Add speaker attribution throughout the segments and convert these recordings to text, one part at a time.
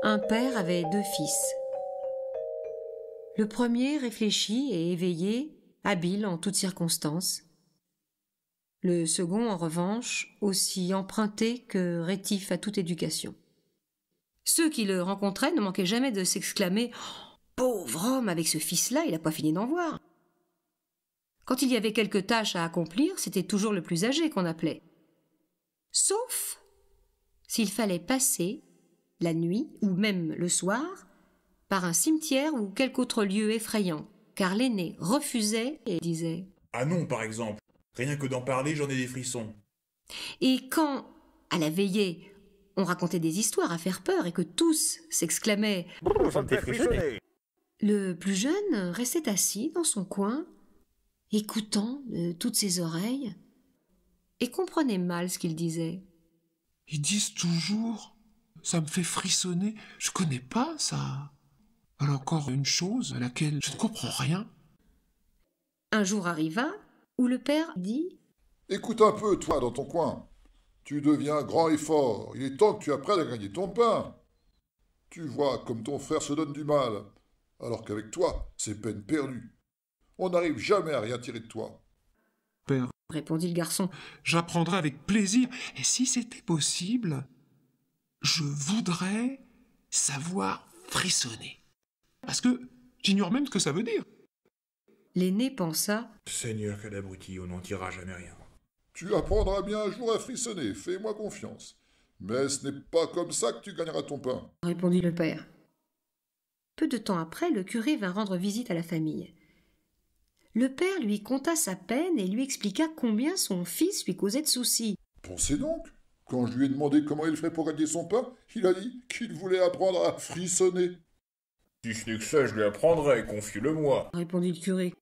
Speaker 1: Un père avait 2 fils. Le premier réfléchi et éveillé, habile en toutes circonstances. Le second, en revanche, aussi emprunté que rétif à toute éducation. Ceux qui le rencontraient ne manquaient jamais de s'exclamer « Pauvre homme, avec ce fils-là, il n'a pas fini d'en voir !» Quand il y avait quelque tâche à accomplir, c'était toujours le plus âgé qu'on appelait. Sauf s'il fallait passer, la nuit ou même le soir, par un cimetière ou quelque autre lieu effrayant, car l'aîné refusait et disait
Speaker 2: « Ah non, par exemple, rien que d'en parler, j'en ai des frissons. »
Speaker 1: Et quand, à la veillée, on racontait des histoires à faire peur et que tous s'exclamaient
Speaker 3: « Ça me fait frissonner !»
Speaker 1: Le plus jeune restait assis dans son coin, écoutant de toutes ses oreilles, et comprenait mal ce qu'il disait.
Speaker 4: « Ils disent toujours, ça me fait frissonner, je connais pas ça. Alors encore une chose à laquelle je ne comprends rien. »
Speaker 1: Un jour arriva où le père dit
Speaker 5: « Écoute un peu, toi, dans ton coin. Tu deviens grand et fort, il est temps que tu apprennes à gagner ton pain. Tu vois comme ton frère se donne du mal, alors qu'avec toi, c'est peine perdue. On n'arrive jamais à rien tirer de toi. »
Speaker 4: « Père,
Speaker 1: répondit le garçon,
Speaker 4: j'apprendrai avec plaisir, et si c'était possible, je voudrais savoir frissonner. Parce que j'ignore même ce que ça veut dire. »
Speaker 1: L'aîné pensa
Speaker 2: « Seigneur, quel abruti, on n'en tirera jamais rien. »
Speaker 5: « Tu apprendras bien un jour à frissonner, fais-moi confiance. Mais ce n'est pas comme ça que tu gagneras ton pain. »
Speaker 1: répondit le père. Peu de temps après, le curé vint rendre visite à la famille. Le père lui conta sa peine et lui expliqua combien son fils lui causait de soucis.
Speaker 5: Pensez donc, quand je lui ai demandé comment il ferait pour gagner son pain, il a dit qu'il voulait apprendre à frissonner.
Speaker 2: « Si ce n'est que ça, je lui apprendrai, confie-le-moi. »
Speaker 1: répondit le curé.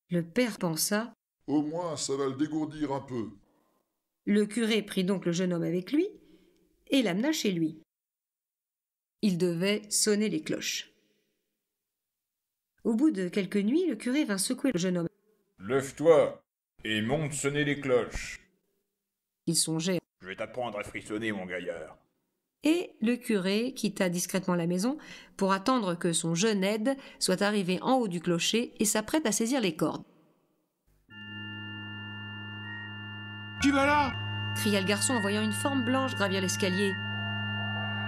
Speaker 1: Le père pensa
Speaker 5: « Au moins, ça va le dégourdir un peu. »
Speaker 1: Le curé prit donc le jeune homme avec lui et l'amena chez lui. Il devait sonner les cloches. Au bout de quelques nuits, le curé vint secouer le jeune homme.
Speaker 2: « Lève-toi et monte sonner les cloches. »
Speaker 1: Il songeait.
Speaker 2: « Je vais t'apprendre à frissonner, mon gaillard. »
Speaker 1: Et le curé quitta discrètement la maison pour attendre que son jeune aide soit arrivé en haut du clocher et s'apprête à saisir les cordes.
Speaker 4: « Qui va là ?»
Speaker 1: cria le garçon en voyant une forme blanche gravir l'escalier.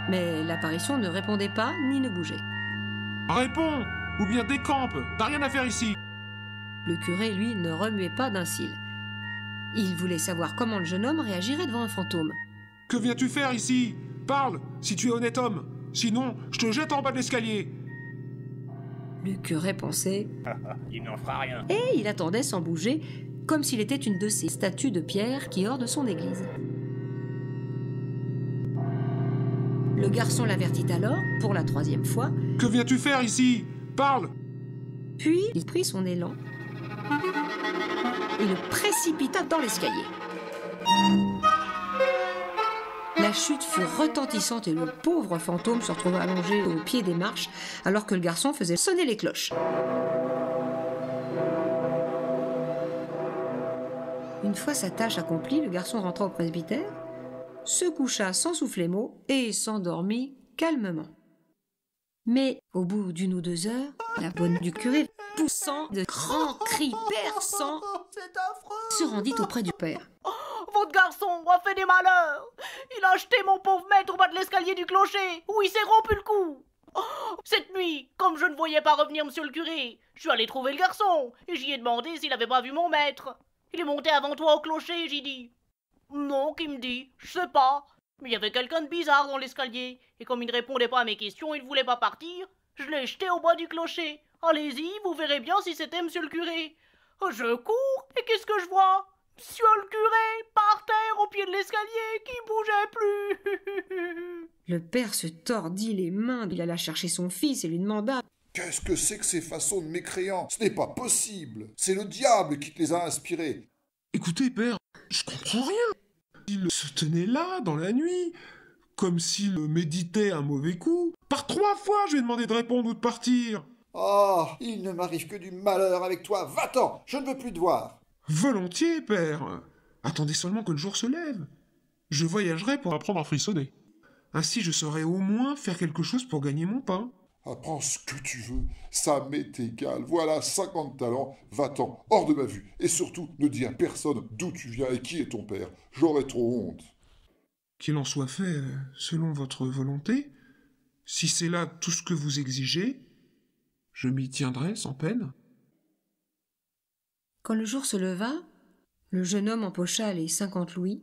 Speaker 1: Mais l'apparition ne répondait pas ni ne bougeait.
Speaker 4: « Réponds, ou bien décampe, t'as rien à faire ici. »
Speaker 1: Le curé, lui, ne remuait pas d'un cil. Il voulait savoir comment le jeune homme réagirait devant un fantôme.
Speaker 4: « Que viens-tu faire ici ? Parle, si tu es honnête homme. Sinon, je te jette en bas de l'escalier. »
Speaker 1: Le curé pensait
Speaker 3: « Il n'en fera rien. »
Speaker 1: et il attendait sans bouger, comme s'il était une de ces statues de pierre qui ornent son église. Le garçon l'avertit alors, pour la 3e fois.
Speaker 4: « Que viens-tu faire ici ? Parle !»
Speaker 1: Puis il prit son élan et le précipita dans l'escalier. La chute fut retentissante et le pauvre fantôme se retrouva allongé au pied des marches alors que le garçon faisait sonner les cloches. Une fois sa tâche accomplie, le garçon rentra au presbytère, se coucha sans souffler mot et s'endormit calmement. Mais au bout d'1 ou 2 heures, la bonne du curé, poussant de grands cris perçants, se rendit auprès du père.
Speaker 6: « Votre garçon a fait des malheurs. Il a jeté mon pauvre maître au bas de l'escalier du clocher, où il s'est rompu le cou. Cette nuit, comme je ne voyais pas revenir monsieur le curé, je suis allé trouver le garçon, et j'y ai demandé s'il avait pas vu mon maître. Il est monté avant toi au clocher, j'ai dit. Non, qu'il me dit, je sais pas. Mais il y avait quelqu'un de bizarre dans l'escalier, et comme il ne répondait pas à mes questions, il ne voulait pas partir. Je l'ai jeté au bas du clocher. Allez-y, vous verrez bien si c'était monsieur le curé. Je cours, et qu'est-ce que je vois? Monsieur le curé, par terre, au pied de l'escalier, qui bougeait plus.
Speaker 1: Le père se tordit les mains, il alla chercher son fils et lui demanda
Speaker 5: « Qu'est-ce que c'est que ces façons de mécréants? Ce n'est pas possible. C'est le diable qui te les a inspirés. »
Speaker 4: Écoutez, père, je comprends rien. Il se tenait là, dans la nuit, comme s'il méditait un mauvais coup. Par 3 fois, je lui ai demandé de répondre ou de partir.
Speaker 7: « Oh, il ne m'arrive que du malheur avec toi. Va-t'en, je ne veux plus te voir. »
Speaker 4: Volontiers, père. Attendez seulement que le jour se lève. Je voyagerai pour apprendre à frissonner. Ainsi, je saurais au moins faire quelque chose pour gagner mon pain.
Speaker 5: Apprends ce que tu veux, ça m'est égal. Voilà 50 talents, va-t'en, hors de ma vue. Et surtout, ne dis à personne d'où tu viens et qui est ton père. J'aurais trop honte.
Speaker 4: Qu'il en soit fait selon votre volonté. Si c'est là tout ce que vous exigez, je m'y tiendrai sans peine.
Speaker 1: Quand le jour se leva, le jeune homme empocha les 50 louis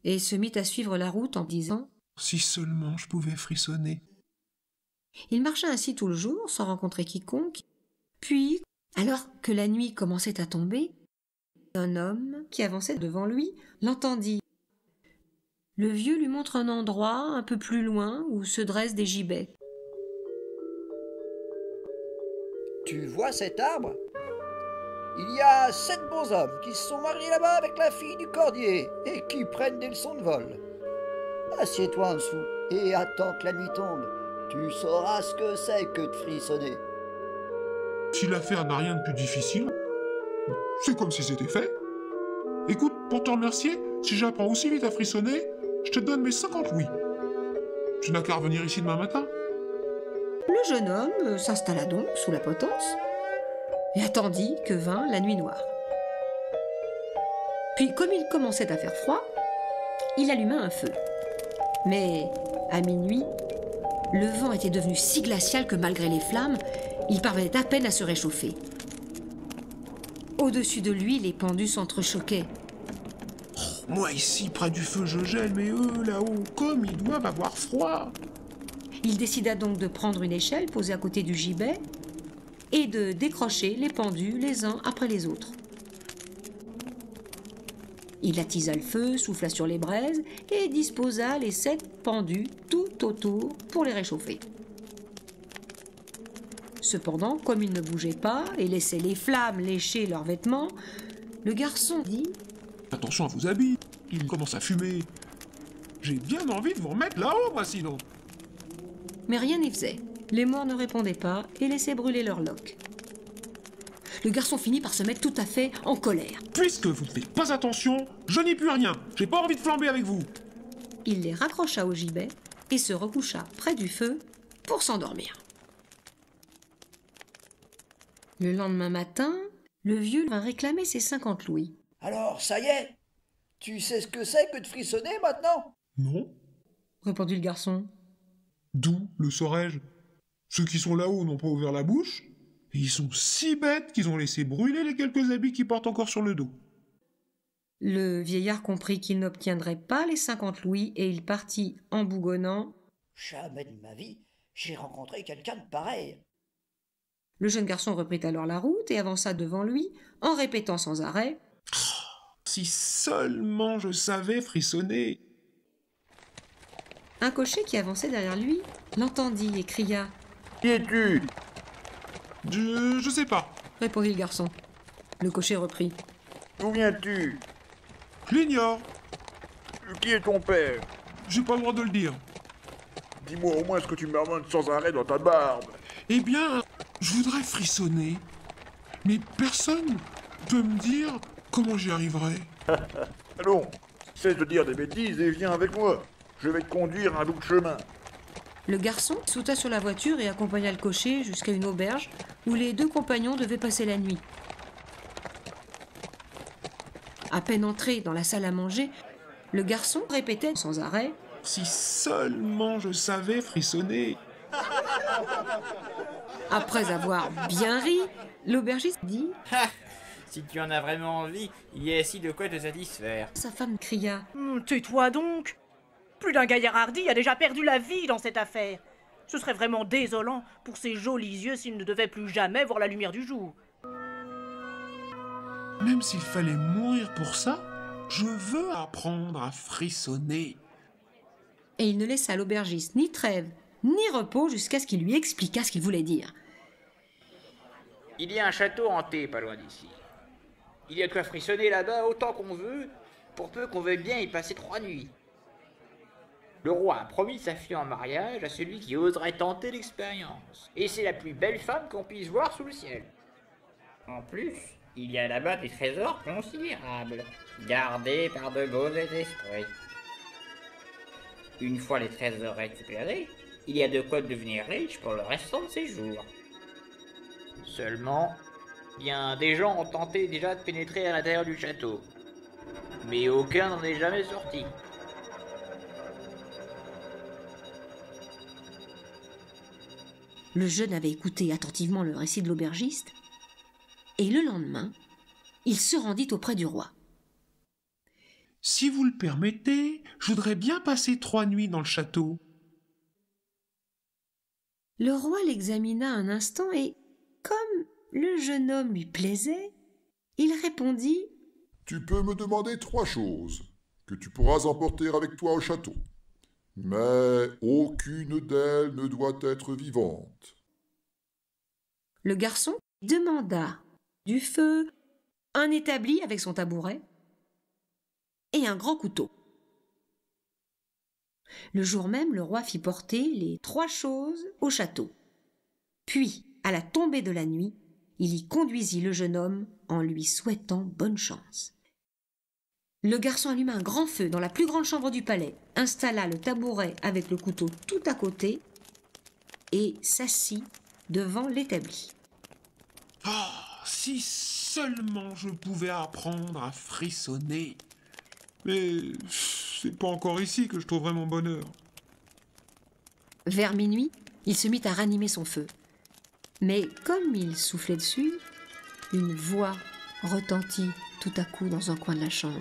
Speaker 1: et se mit à suivre la route en disant
Speaker 4: « Si seulement je pouvais frissonner. »
Speaker 1: Il marcha ainsi tout le jour, sans rencontrer quiconque. Puis, alors que la nuit commençait à tomber, un homme qui avançait devant lui l'entendit. Le vieux lui montre un endroit un peu plus loin où se dressent des gibets.
Speaker 7: Tu vois cet arbre? Il y a 7 bons hommes qui se sont mariés là-bas avec la fille du cordier et qui prennent des leçons de vol. Assieds-toi en dessous et attends que la nuit tombe. Tu sauras ce que c'est que de frissonner.
Speaker 4: Si l'affaire n'a rien de plus difficile, c'est comme si c'était fait. Écoute, pour te remercier, si j'apprends aussi vite à frissonner, je te donne mes 50 louis. Tu n'as qu'à revenir ici demain matin.
Speaker 1: Le jeune homme s'installa donc sous la potence et attendit que vint la nuit noire. Puis, comme il commençait à faire froid, il alluma un feu. Mais, à minuit, le vent était devenu si glacial que malgré les flammes, il parvenait à peine à se réchauffer. Au-dessus de lui, les pendus s'entrechoquaient.
Speaker 4: Moi ici, près du feu, je gèle, mais eux, là-haut, comme ils doivent avoir froid.
Speaker 1: Il décida donc de prendre une échelle posée à côté du gibet et de décrocher les pendus les uns après les autres. Il attisa le feu, souffla sur les braises et disposa les 7 pendus tout autour pour les réchauffer. Cependant, comme ils ne bougeaient pas et laissaient les flammes lécher leurs vêtements, le garçon dit
Speaker 4: « Attention à vos habits, il commence à fumer. J'ai bien envie de vous remettre là-haut, moi, sinon. »
Speaker 1: Mais rien n'y faisait. Les morts ne répondaient pas et laissaient brûler leurs loques. Le garçon finit par se mettre tout à fait en colère.
Speaker 4: « Puisque vous ne faites pas attention, je n'y plus rien. J'ai pas envie de flamber avec vous. »
Speaker 1: Il les raccrocha au gibet et se recoucha près du feu pour s'endormir. Le lendemain matin, le vieux vint réclamer ses 50 louis.
Speaker 7: Alors, ça y est? Tu sais ce que c'est que de frissonner maintenant?
Speaker 4: Non.
Speaker 1: Répondit le garçon.
Speaker 4: D'où le saurais-je? Ceux qui sont là-haut n'ont pas ouvert la bouche, et ils sont si bêtes qu'ils ont laissé brûler les quelques habits qu'ils portent encore sur le dos.
Speaker 1: Le vieillard comprit qu'il n'obtiendrait pas les 50 louis et il partit en bougonnant.
Speaker 7: Jamais de ma vie, j'ai rencontré quelqu'un de pareil.
Speaker 1: Le jeune garçon reprit alors la route et avança devant lui en répétant sans arrêt.
Speaker 4: Si seulement je savais frissonner.
Speaker 1: Un cocher qui avançait derrière lui l'entendit et cria.
Speaker 2: Qui es-tu?
Speaker 4: Je sais pas.
Speaker 1: Répondit le garçon. Le cocher reprit.
Speaker 2: D'où viens-tu?
Speaker 4: Je l'ignore.
Speaker 2: Qui est ton père?
Speaker 4: J'ai pas le droit de le dire.
Speaker 2: Dis-moi au moins ce que tu marmonnes sans arrêt dans ta barbe.
Speaker 4: Eh bien, je voudrais frissonner. Mais personne peut me dire comment j'y arriverai.
Speaker 2: Allons, cesse de dire des bêtises et viens avec moi. Je vais te conduire un bout de chemin.
Speaker 1: Le garçon sauta sur la voiture et accompagna le cocher jusqu'à une auberge où les 2 compagnons devaient passer la nuit. À peine entré dans la salle à manger, le garçon répétait sans arrêt.
Speaker 4: Si seulement je savais frissonner.
Speaker 1: Après avoir bien ri, l'aubergiste dit.
Speaker 3: Si tu en as vraiment envie, il y a ici de quoi te satisfaire.
Speaker 1: Sa femme cria.
Speaker 6: Tais-toi donc! Plus d'un gaillard hardi a déjà perdu la vie dans cette affaire. Ce serait vraiment désolant pour ses jolis yeux s'il ne devait plus jamais voir la lumière du jour.
Speaker 4: Même s'il fallait mourir pour ça, je veux apprendre à frissonner.
Speaker 1: Et il ne laissa à l'aubergiste ni trêve, ni repos jusqu'à ce qu'il lui expliquât ce qu'il voulait dire.
Speaker 3: Il y a un château hanté pas loin d'ici. Il y a de quoi frissonner là-bas autant qu'on veut, pour peu qu'on veuille bien y passer 3 nuits. Le roi a promis sa fille en mariage à celui qui oserait tenter l'expérience. Et c'est la plus belle femme qu'on puisse voir sous le ciel. En plus, il y a là-bas des trésors considérables, gardés par de beaux esprits. Une fois les trésors récupérés, il y a de quoi devenir riche pour le restant de ses jours. Seulement, bien des gens ont tenté déjà de pénétrer à l'intérieur du château, mais aucun n'en est jamais sorti.
Speaker 1: Le jeune avait écouté attentivement le récit de l'aubergiste, et le lendemain, il se rendit auprès du roi.
Speaker 4: « Si vous le permettez, je voudrais bien passer 3 nuits dans le château. »
Speaker 1: Le roi l'examina un instant et, comme le jeune homme lui plaisait, il répondit
Speaker 5: « Tu peux me demander 3 choses que tu pourras emporter avec toi au château. Mais aucune d'elles ne doit être vivante. »
Speaker 1: Le garçon demanda du feu, un établi avec son tabouret et un grand couteau. Le jour même, le roi fit porter les 3 choses au château. Puis, à la tombée de la nuit, il y conduisit le jeune homme en lui souhaitant bonne chance. Le garçon alluma un grand feu dans la plus grande chambre du palais, installa le tabouret avec le couteau tout à côté et s'assit devant l'établi.
Speaker 4: « Ah, si seulement je pouvais apprendre à frissonner. Mais c'est pas encore ici que je trouverai mon bonheur. »
Speaker 1: Vers minuit, il se mit à ranimer son feu. Mais comme il soufflait dessus, une voix retentit tout à coup dans un coin de la chambre.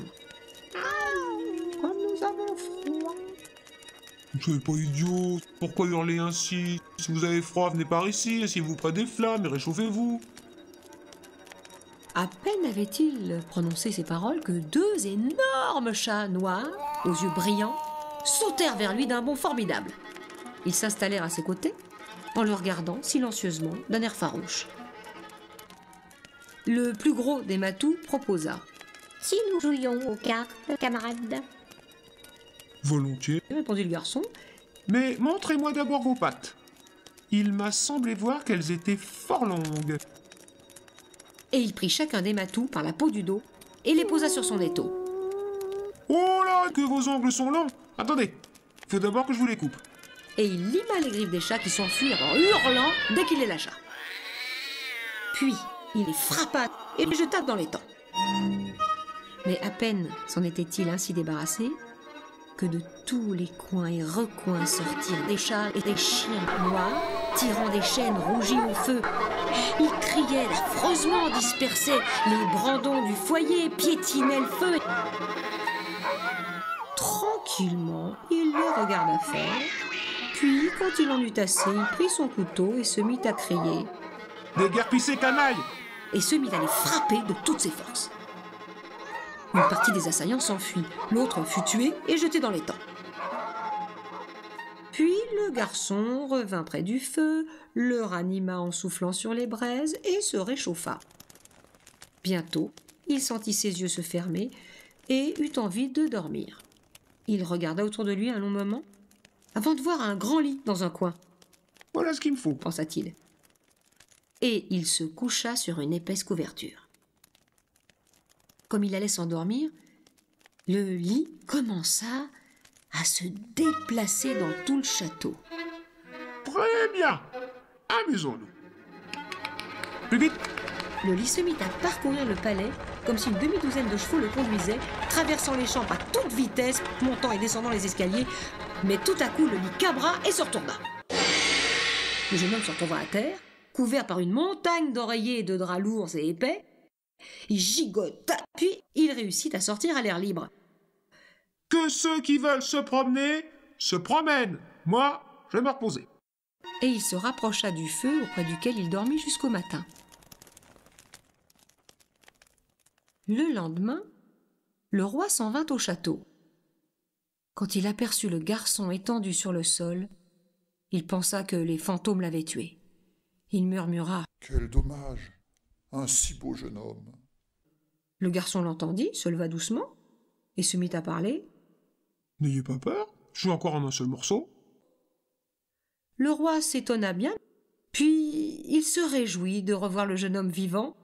Speaker 1: « Comme nous avons froid !»
Speaker 4: « Vous soyez pas idiot, pourquoi hurler ainsi? Si vous avez froid, venez par ici, asseyez-vous près des flammes et réchauffez-vous. »
Speaker 1: À peine avait-il prononcé ces paroles que 2 énormes chats noirs, aux yeux brillants, sautèrent vers lui d'un bond formidable. Ils s'installèrent à ses côtés, en le regardant silencieusement d'un air farouche. Le plus gros des matous proposa. « Si nous jouions aux cartes, camarades ?»
Speaker 4: « Volontiers. »
Speaker 1: répondit le garçon.
Speaker 4: « Mais montrez-moi d'abord vos pattes. Il m'a semblé voir qu'elles étaient fort longues. »
Speaker 1: Et il prit chacun des matous par la peau du dos et les posa sur son étau.
Speaker 4: « Oh là, que vos ongles sont longs! Attendez, il faut d'abord que je vous les coupe. »
Speaker 1: Et il lima les griffes des chats qui s'enfuirent en hurlant dès qu'il les lâcha. Puis il les frappa et les jeta dans l'étang. Mais à peine s'en était-il ainsi débarrassé que de tous les coins et recoins sortirent des chats et des chiens noirs, tirant des chaînes rougies au feu. Ils criaient affreusement, dispersaient les brandons du foyer, piétinaient le feu. Tranquillement, il les regarda faire. Puis, quand il en eut assez, il prit son couteau et se mit à crier.
Speaker 4: « Déguerpissez, canaille !»
Speaker 1: Et se mit à les frapper de toutes ses forces. Une partie des assaillants s'enfuit, l'autre fut tué et jeté dans l'étang. Puis le garçon revint près du feu, le ranima en soufflant sur les braises et se réchauffa. Bientôt, il sentit ses yeux se fermer et eut envie de dormir. Il regarda autour de lui un long moment, avant de voir un grand lit dans un coin.
Speaker 4: « Voilà ce qu'il me faut. »
Speaker 1: pensa-t-il. Et il se coucha sur une épaisse couverture. Comme il allait s'endormir, le lit commença à se déplacer dans tout le château.
Speaker 4: « Très bien, amusons-nous. Plus vite !»
Speaker 1: Le lit se mit à parcourir le palais comme si une demi-douzaine de chevaux le conduisaient, traversant les chambres à toute vitesse, montant et descendant les escaliers. Mais tout à coup, le lit cabra et se retourna. Le jeune homme se retrouva à terre, couvert par une montagne d'oreillers et de draps lourds et épais. Il gigota, puis il réussit à sortir à l'air libre.
Speaker 4: « Que ceux qui veulent se promener, se promènent. Moi, je vais me reposer. »
Speaker 1: Et il se rapprocha du feu auprès duquel il dormit jusqu'au matin. Le lendemain, le roi s'en vint au château. Quand il aperçut le garçon étendu sur le sol, il pensa que les fantômes l'avaient tué. Il murmura «
Speaker 5: Quel dommage! Un si beau jeune homme! »
Speaker 1: Le garçon l'entendit, se leva doucement et se mit à parler.
Speaker 4: « N'ayez pas peur, je suis encore en un seul morceau. »
Speaker 1: Le roi s'étonna bien, puis il se réjouit de revoir le jeune homme vivant,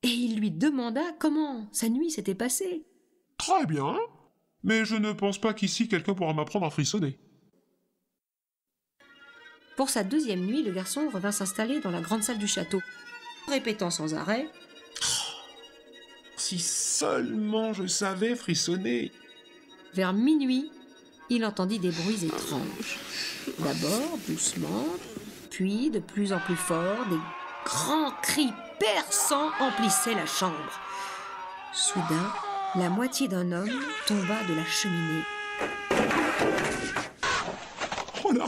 Speaker 1: et il lui demanda comment sa nuit s'était passée.
Speaker 4: « Très bien. Mais je ne pense pas qu'ici quelqu'un pourra m'apprendre à frissonner.
Speaker 1: Pour sa deuxième nuit, le garçon revint s'installer dans la grande salle du château, répétant sans arrêt
Speaker 4: « Si seulement je savais frissonner !»
Speaker 1: Vers minuit, il entendit des bruits étranges. D'abord doucement, puis de plus en plus fort, des grands cris perçants emplissaient la chambre. Soudain, la moitié d'un homme tomba de la cheminée.
Speaker 4: Oh là,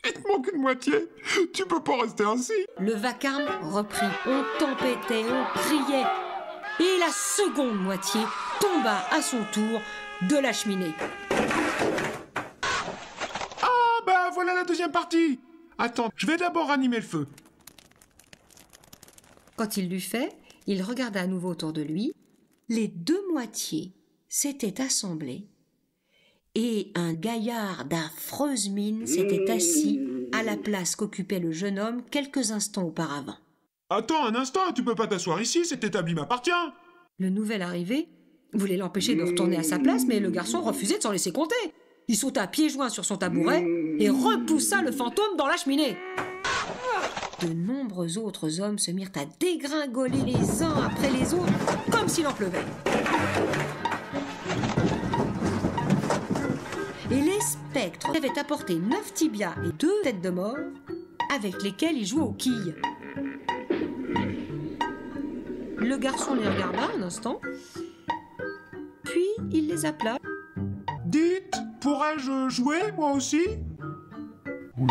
Speaker 4: il te manque une moitié. Tu peux pas rester ainsi.
Speaker 1: Le vacarme reprit. On tempêtait, on criait. Et la seconde moitié tomba à son tour de la cheminée.
Speaker 4: Ah bah voilà la deuxième partie. Attends, je vais d'abord ranimer le feu.
Speaker 1: Quand il l'eut fait, il regarda à nouveau autour de lui. Les deux moitiés s'étaient assemblées et un gaillard d'affreuse mine s'était assis à la place qu'occupait le jeune homme quelques instants auparavant.
Speaker 4: Attends un instant, tu peux pas t'asseoir ici, cet établi m'appartient.
Speaker 1: Le nouvel arrivé voulait l'empêcher de retourner à sa place, mais le garçon refusait de s'en laisser compter. Il sauta à pieds joints sur son tabouret et repoussa le fantôme dans la cheminée. De nombreux autres hommes se mirent à dégringoler les uns après les autres, comme s'il en pleuvait. Et les spectres avaient apporté 9 tibias et 2 têtes de mort, avec lesquelles ils jouaient aux quilles. Le garçon les regarda un instant, puis il les appela.
Speaker 4: « Dites, pourrais-je jouer, moi aussi ?»
Speaker 5: Oui,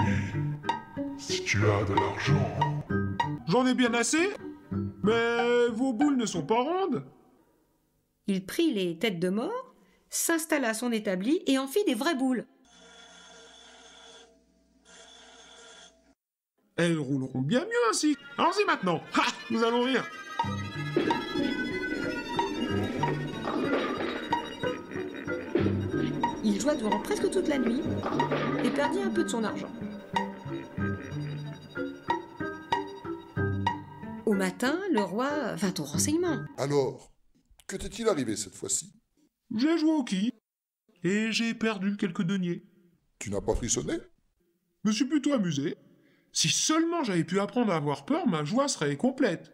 Speaker 5: si tu as de l'argent.
Speaker 4: J'en ai bien assez, mais vos boules ne sont pas rondes.
Speaker 1: Il prit les têtes de mort, s'installa à son établi et en fit des vraies boules.
Speaker 4: Elles rouleront bien mieux ainsi. Allons-y maintenant. Ha, nous allons rire.
Speaker 1: Il joua durant presque toute la nuit et perdit un peu de son argent. Au matin, le roi vint au renseignement.
Speaker 5: Alors, que t'est-il arrivé cette fois-ci?
Speaker 4: J'ai joué au quilles et j'ai perdu quelques deniers.
Speaker 5: Tu n'as pas frissonné?
Speaker 4: Je me suis plutôt amusé. Si seulement j'avais pu apprendre à avoir peur, ma joie serait complète.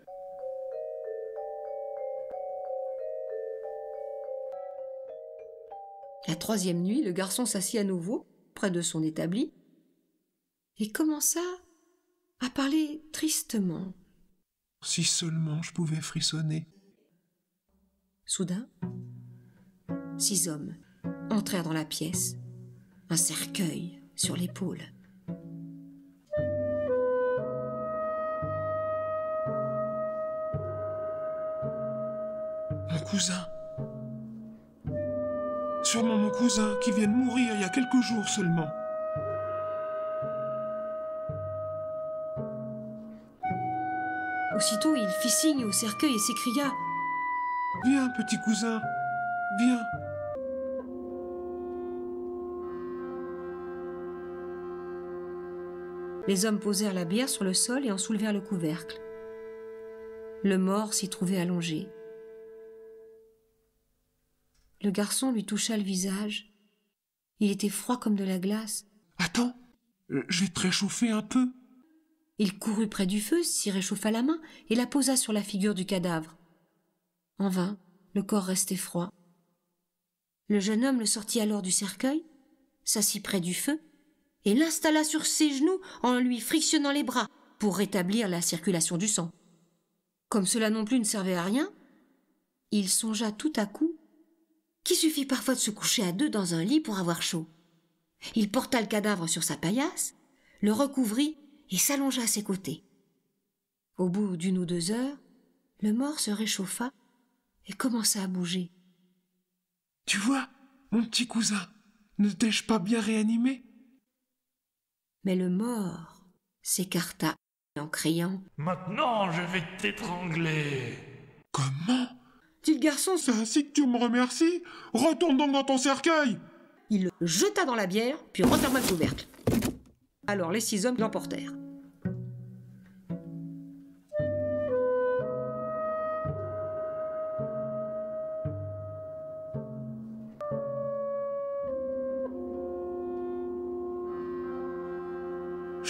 Speaker 1: La troisième nuit, le garçon s'assit à nouveau près de son établi et commença à parler tristement.
Speaker 4: Si seulement je pouvais frissonner.
Speaker 1: Soudain, 6 hommes entrèrent dans la pièce, un cercueil sur l'épaule.
Speaker 4: Mon cousin. Sûrement mon cousin qui vient de mourir il y a quelques jours seulement.
Speaker 1: Aussitôt, il fit signe au cercueil et s'écria
Speaker 4: « Viens, petit cousin, viens !»
Speaker 1: Les hommes posèrent la bière sur le sol et en soulevèrent le couvercle. Le mort s'y trouvait allongé. Le garçon lui toucha le visage. Il était froid comme de la glace.
Speaker 4: « Attends, je vais te réchauffer un peu. »
Speaker 1: Il courut près du feu, s'y réchauffa la main et la posa sur la figure du cadavre. En vain, le corps restait froid. Le jeune homme le sortit alors du cercueil, s'assit près du feu et l'installa sur ses genoux en lui frictionnant les bras pour rétablir la circulation du sang. Comme cela non plus ne servait à rien, il songea tout à coup qu'il suffit parfois de se coucher à 2 dans un lit pour avoir chaud. Il porta le cadavre sur sa paillasse, le recouvrit et s'allongea à ses côtés. Au bout d'1 ou 2 heures, le mort se réchauffa et commença à bouger.
Speaker 4: « Tu vois, mon petit cousin, ne t'ai-je pas bien réanimé ?»
Speaker 1: Mais le mort s'écarta en criant «
Speaker 8: Maintenant, je vais t'étrangler. »
Speaker 4: Comment?
Speaker 1: Dit le garçon.
Speaker 4: C'est ainsi que tu me remercies? Retourne donc dans ton cercueil!
Speaker 1: Il le jeta dans la bière, puis referma le couvercle. Alors les 6 hommes l'emportèrent.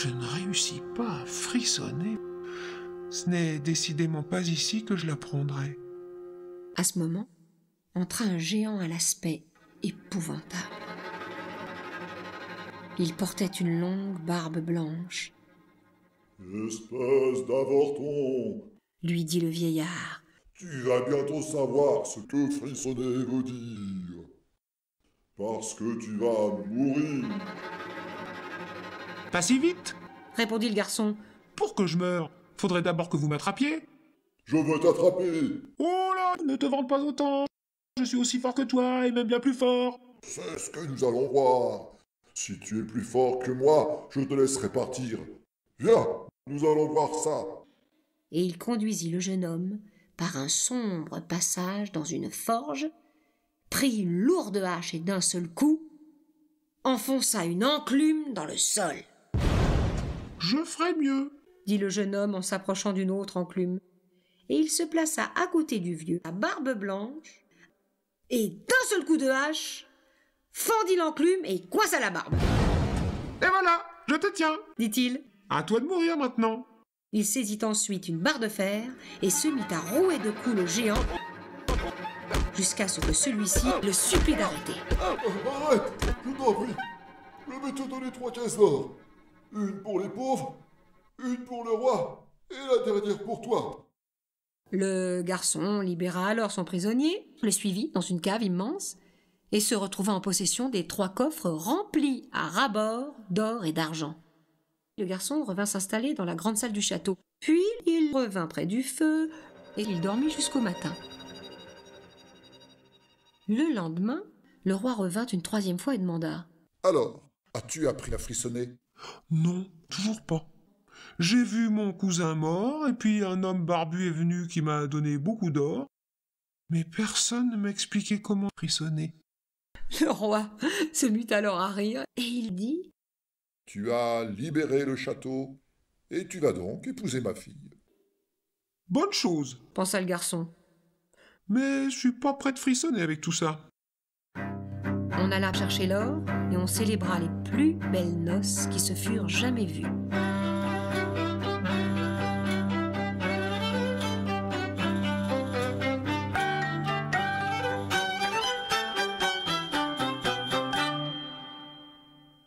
Speaker 4: Je ne réussis pas à frissonner. Ce n'est décidément pas ici que je l'apprendrai.
Speaker 1: À ce moment, entra un géant à l'aspect épouvantable. Il portait une longue barbe blanche,
Speaker 5: Espèce d'avorton,
Speaker 1: lui dit le vieillard.
Speaker 5: tu vas bientôt savoir ce que frissonner veut dire. Parce que tu vas mourir.
Speaker 4: Pas si vite.
Speaker 1: Répondit le garçon.
Speaker 4: Pour que je meure, faudrait d'abord que vous m'attrapiez.
Speaker 5: Je veux t'attraper.
Speaker 4: Oh là, ne te vante pas autant. Je suis aussi fort que toi, et même bien plus fort.
Speaker 5: C'est ce que nous allons voir. Si tu es plus fort que moi, je te laisserai partir. Viens, nous allons voir ça.
Speaker 1: Et il conduisit le jeune homme par un sombre passage dans une forge, prit une lourde hache et d'un seul coup, enfonça une enclume dans le sol.
Speaker 4: Je ferai mieux.
Speaker 1: Dit le jeune homme en s'approchant d'une autre enclume. Et il se plaça à côté du vieux, à barbe blanche, et d'un seul coup de hache, fendit l'enclume et coinça la barbe.
Speaker 4: Et voilà, je te tiens.
Speaker 1: Dit-il.
Speaker 4: À toi de mourir maintenant.
Speaker 1: Il saisit ensuite une barre de fer et se mit à rouer de coups le géant jusqu'à ce que celui-ci le supplie d'arrêter.
Speaker 5: Arrête, je t'en prie. Je vais te donner 3 caisses d'or. Une pour les pauvres, une pour le roi, et la dernière pour toi.
Speaker 1: Le garçon libéra alors son prisonnier, le suivit dans une cave immense et se retrouva en possession des 3 coffres remplis à ras-bord d'or et d'argent. Le garçon revint s'installer dans la grande salle du château. Puis il revint près du feu et il dormit jusqu'au matin. Le lendemain, le roi revint une 3e fois et demanda:
Speaker 5: Alors, as-tu appris à frissonner?
Speaker 4: Non, toujours pas. J'ai vu mon cousin mort, et puis un homme barbu est venu qui m'a donné beaucoup d'or. Mais personne ne m'a expliqué comment frissonner.
Speaker 1: Le roi se mit alors à rire et il dit:
Speaker 5: Tu as libéré le château, et tu vas donc épouser ma fille.
Speaker 4: Bonne chose,
Speaker 1: pensa le garçon.
Speaker 4: mais je suis pas prêt de frissonner avec tout ça.
Speaker 1: On alla chercher l'or et on célébra les plus belles noces qui se furent jamais vues.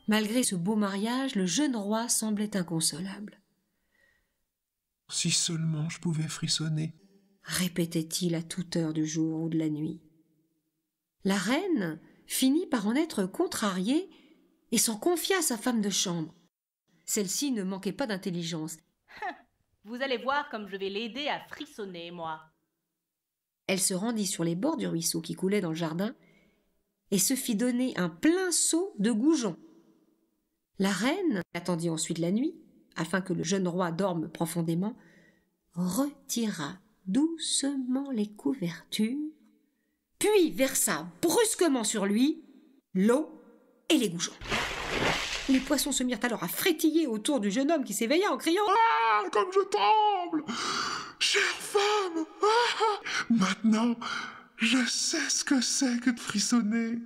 Speaker 1: Malgré ce beau mariage, le jeune roi semblait inconsolable.
Speaker 4: Si seulement je pouvais frissonner.
Speaker 1: Répétait-il à toute heure du jour ou de la nuit. La reine finit par en être contrariée et s'en confia à sa femme de chambre. Celle-ci ne manquait pas d'intelligence.
Speaker 6: Vous allez voir comme je vais l'aider à frissonner, moi.
Speaker 1: Elle se rendit sur les bords du ruisseau qui coulait dans le jardin et se fit donner un plein seau de goujon. La reine attendit ensuite la nuit, afin que le jeune roi dorme profondément, retira doucement les couvertures, puis versa brusquement sur lui l'eau et les goujons. Les poissons se mirent alors à frétiller autour du jeune homme qui s'éveilla en criant:
Speaker 4: Ah, comme je tremble! Chère femme! Ah, maintenant, je sais ce que c'est que de frissonner.